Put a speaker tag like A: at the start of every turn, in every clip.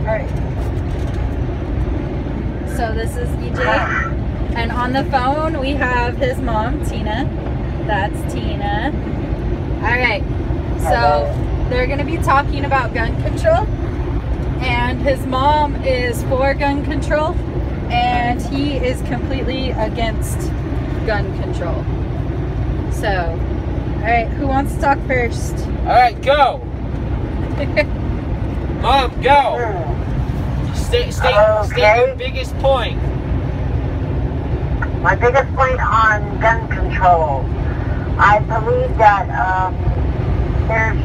A: Alright. So this is EJ. And on the phone we have his mom, Tina. That's Tina. Alright. So they're going to be talking about gun control. And his mom is for gun control. And he is completely against gun control. So, alright, who wants to talk first?
B: Alright, go! Mom, go! State your biggest point.
C: My biggest point on gun control. I believe that there's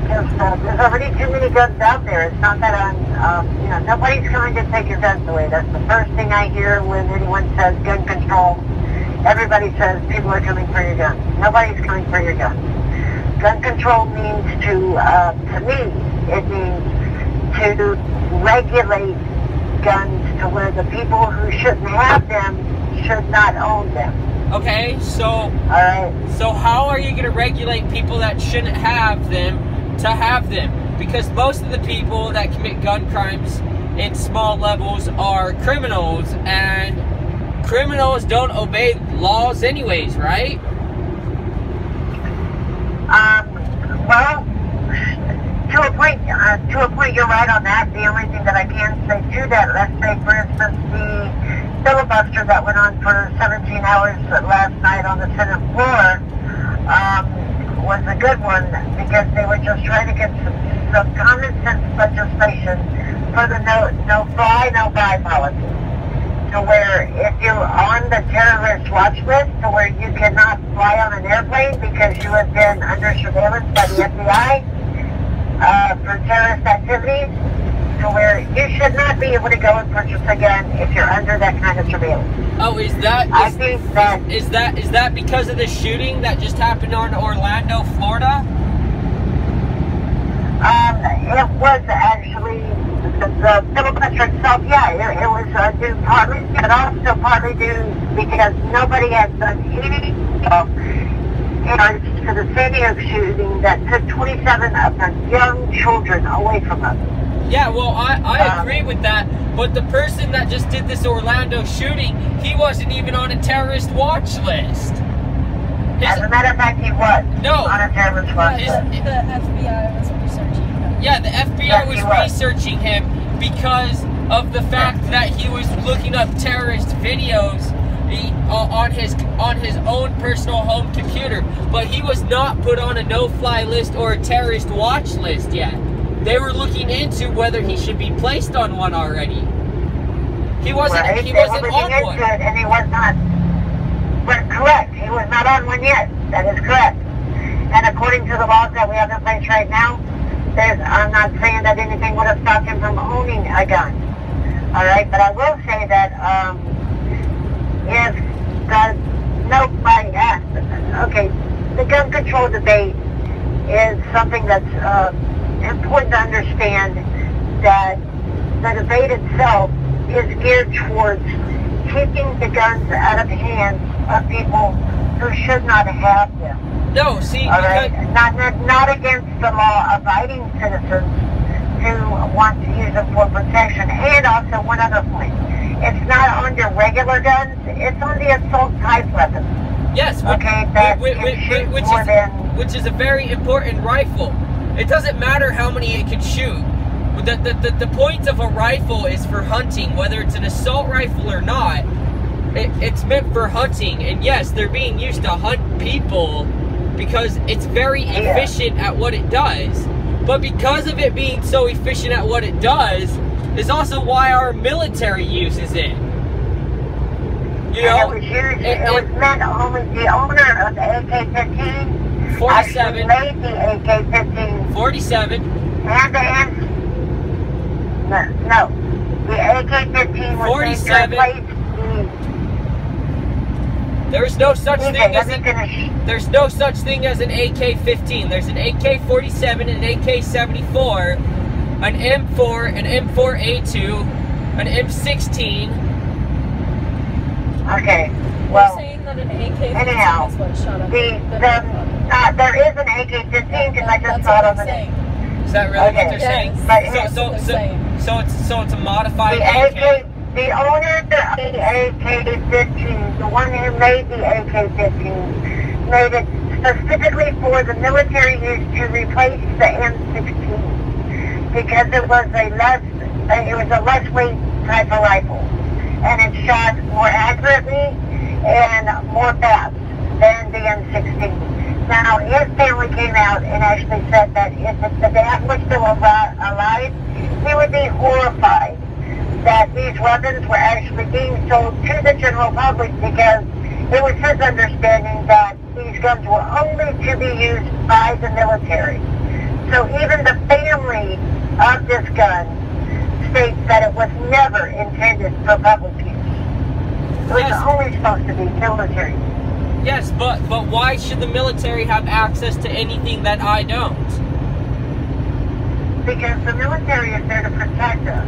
C: already too many guns out there. It's not that you know, nobody's coming to take your guns away. That's the first thing I hear when anyone says gun control. Everybody says people are coming for your guns. Nobody's coming for your guns. Gun control means to me, it means to regulate guns to where the people who shouldn't have them should not own them.
B: Okay, so
C: alright.
B: So how are you going to regulate people that shouldn't have them to have them? Because most of the people that commit gun crimes in small levels are criminals, and criminals don't obey laws anyways, right?
C: Well, to a point, you're right on that. The only thing that I can say to that, let's say, for instance, the filibuster that went on for 17 hours last night on the Senate floor was a good one, because they were just trying to get some common sense legislation for the no fly, no buy policy. To where if you're on the terrorist watch list, to where you cannot fly on an airplane because you have been under surveillance by the FBI for terrorist activities, to where you should not be able to go and purchase a gun if you're under that kind of surveillance.
B: Oh, is that because of the shooting that just happened on Orlando, Florida?
C: It was actually the filibuster itself. Yeah, it was due partly, but also partly due because nobody has done any to the San Diego shooting that took 27 of the young children away from us.
B: Yeah, well, I agree with that, but the person that just did this Orlando shooting, he wasn't even on a terrorist watch list.
C: As a matter of fact, he was on a terrorist watch list.
A: The FBI was researching him.
B: Yeah, the FBI was researching him because of the fact that he was looking up terrorist videos on his own personal home computer, but he was not put on a no-fly list or a terrorist watch list yet. They were looking into whether he should be placed on one already. He wasn't.
C: Right.
B: He wasn't on one.
C: And he was not. But correct, he was not on one yet. That is correct. And according to the laws that we have in place right now, I'm not saying that anything would have stopped him from owning a gun. All right, but I will say that if the gun control debate is something that's important to understand, that the debate itself is geared towards keeping the guns out of the hands of people who should not have them.
B: No, see,
C: not against the law-abiding citizens who want to use them for protection. And also one other point, it's not on your regular guns; it's on the assault-type weapons.
B: Yes,
C: okay,
B: which is a very important rifle. It doesn't matter how many it can shoot. The point of a rifle is for hunting, whether it's an assault rifle or not. It's meant for hunting, and yes, they're being used to hunt people because it's very efficient at what it does. But because of it being so efficient at what it does, is also why our military uses it. You know,
C: it was meant only the owner of the AK-15
B: 47
C: made the AK-15
B: 47
C: and the AK-15 was
B: 47.
C: made to replace
B: There's no such thing as an AK-15. There's an AK-47, an AK-74, an M4, an M4A2, an M16.
C: Okay, well,
A: you're saying that an AK-15
C: anyhow,
A: is what shot up
C: there is an AK-15 because I just saw it on the news.
B: that really what they're
A: Yes,
B: saying?
A: that's what they're saying.
B: So it's a modified
C: The
B: AK.
C: the owner of the AK-15, the one who made the AK-15, made it specifically for the military use to replace the M16 because it was a less weight type of rifle, and it shot more accurately and more fast than the M16. Now, his family came out and actually said that if the dad was still alive, he would be horrified that these weapons were actually being sold to the general public because it was his understanding that these guns were only to be used by the military. So even the family of this gun states that it was never intended for public use. It was only supposed to be military.
B: Yes, but why should the military have access to anything that I don't?
C: Because the military is there to protect us.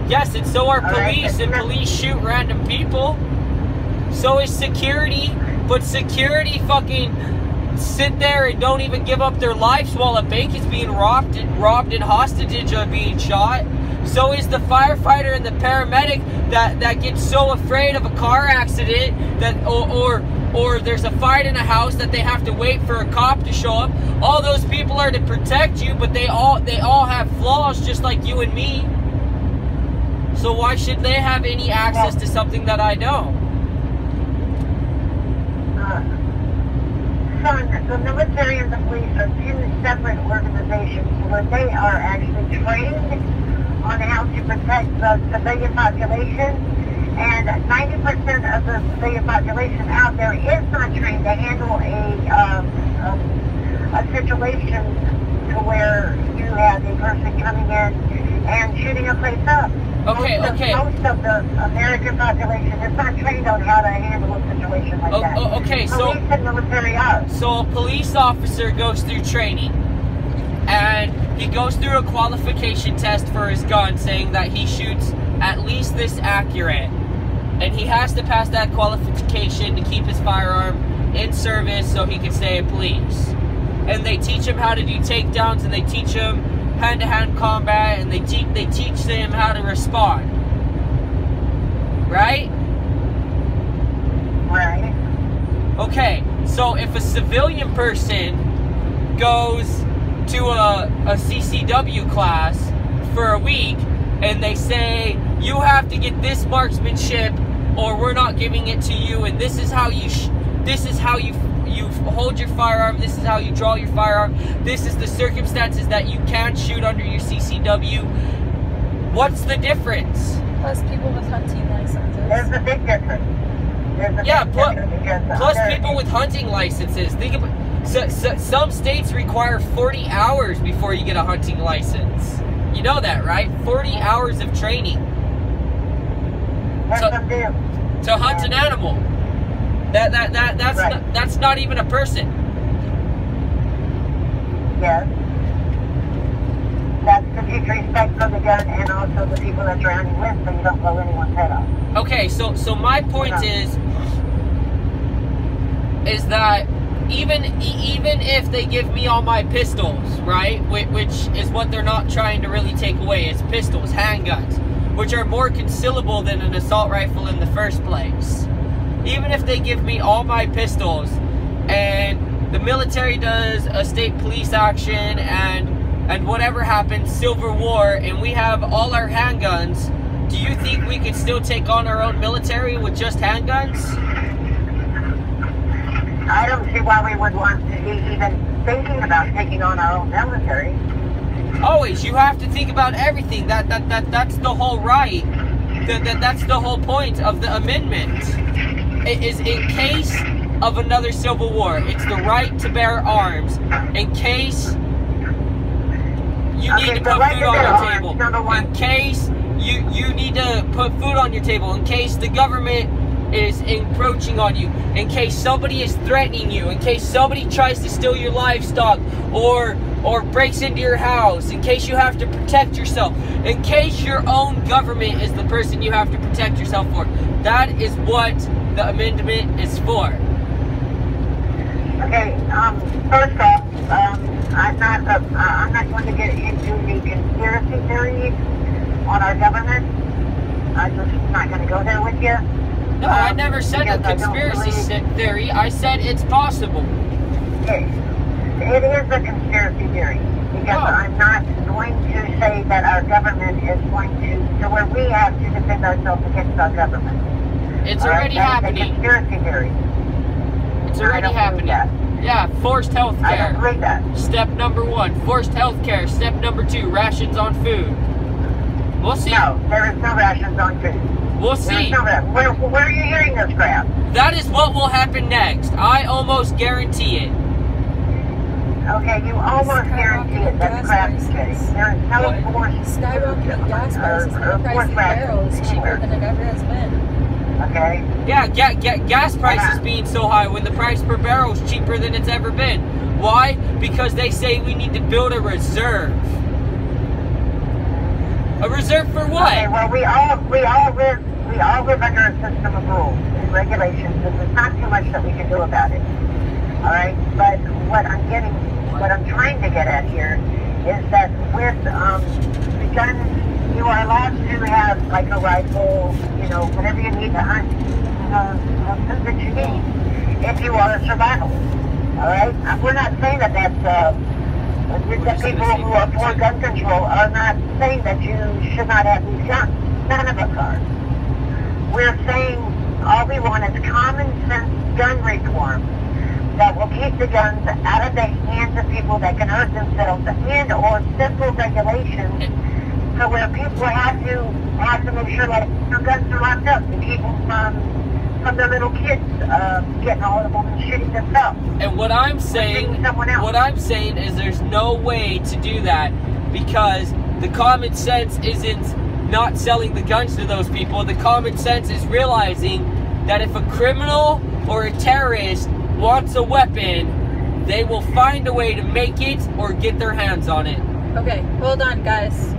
B: Yes, and so are police, and police shoot random people. So is security, but security fucking sit there and don't even give up their lives while a bank is being robbed and hostages are being shot. So is the firefighter and the paramedic that gets so afraid of a car accident that or there's a fight in a house that they have to wait for a cop to show up. All those people are to protect you, but they all have flaws just like you and me. So why should they have any access to something that I don't?
C: Son, the military and the police are two separate organizations where they are actually trained on how to protect the civilian population. And 90% of the civilian population out there is not trained to handle a situation to where you have a person coming in and shooting a place up.
B: Okay.
C: Most of the American population is not trained on how to handle a situation like that.
B: Okay, so
C: police and military are.
B: So a police officer goes through training, and he goes through a qualification test for his gun, saying that he shoots at least this accurate. And he has to pass that qualification to keep his firearm in service so he can stay in police. And they teach him how to do takedowns, and they teach him hand-to-hand combat, and they teach him how to respond. Right?
C: Right.
B: Okay, so if a civilian person goes to a CCW class for a week, and they say, you have to get this marksmanship or we're not giving it to you, and this is how you hold your firearm, this is how you draw your firearm, this is the circumstances that you can't shoot under your CCW. What's the difference?
A: Plus people with hunting licenses.
C: There's a big difference.
B: Plus people with hunting licenses. Think about some states require 40 hours before you get a hunting license. You know that, right? 40 hours of training. To hunt an animal. That's not even a person.
C: Yes. That's to teach respect for the gun and also the people that you're hunting with, so you don't blow anyone's head off.
B: Okay, so my point is that even if they give me all my pistols, right, which is what they're not trying to really take away, it's pistols, handguns, which are more concealable than an assault rifle in the first place. Even if they give me all my pistols and the military does a state police action and whatever happens, Civil War, and we have all our handguns, do you think we could still take on our own military with just handguns?
C: I don't see why we would want to be even thinking about taking on our own military.
B: Always, you have to think about everything. That's the whole right. That's the whole point of the amendment. It is in case of another civil war. It's the right to bear arms in case you need to put food on your table. In case you need to put food on your table. In case the government is encroaching on you, in case somebody is threatening you, in case somebody tries to steal your livestock or breaks into your house, in case you have to protect yourself, in case your own government is the person you have to protect yourself for. That is what the amendment is for.
C: Okay, first off, I'm not going to get into the conspiracy theories on our government. I'm just not going to go there with you.
B: No, I never said a conspiracy theory. I said it's possible.
C: It is a conspiracy theory because I'm not going to say that our government is going to where we have to defend ourselves against our government.
B: It's already happening.
C: It's a conspiracy theory.
B: It's already happening. Yeah, forced health
C: I
B: care.
C: don't believe that.
B: Step number 1, forced health care. Step number 2, rations on food. We'll see.
C: No, there is no rations on food.
B: We'll see.
C: Where are you hearing this crap?
B: That is what will happen next. I almost guarantee it.
C: Okay, you almost guarantee it. That's crap. There is no forced
A: Skyrocketing gas prices and the price of the barrel is cheaper than it ever has been.
C: Okay.
B: Yeah, gas prices being so high when the price per barrel is cheaper than it's ever been. Why? Because they say we need to build a reserve. A reserve for what?
C: Okay, well, we all live under a system of rules and regulations, and there's not too much that we can do about it. All right, but what I'm trying to get at here is that with the guns, you are allowed to have like a rifle, you know, whatever you need to hunt, something that you need if you are a survival. All right, we're not saying that that's. The people who are for gun control are not saying that you should not have these guns. None of us are. We're saying all we want is common sense gun reform that will keep the guns out of the hands of people that can hurt themselves, and or simple regulations so where people have to make sure like their guns are locked up to keep them from their little kids getting all of them and shooting themselves.
B: And what I'm saying is there's no way to do that because the common sense isn't not selling the guns to those people. The common sense is realizing that if a criminal or a terrorist wants a weapon, they will find a way to make it or get their hands on it.
A: Okay, hold on, guys.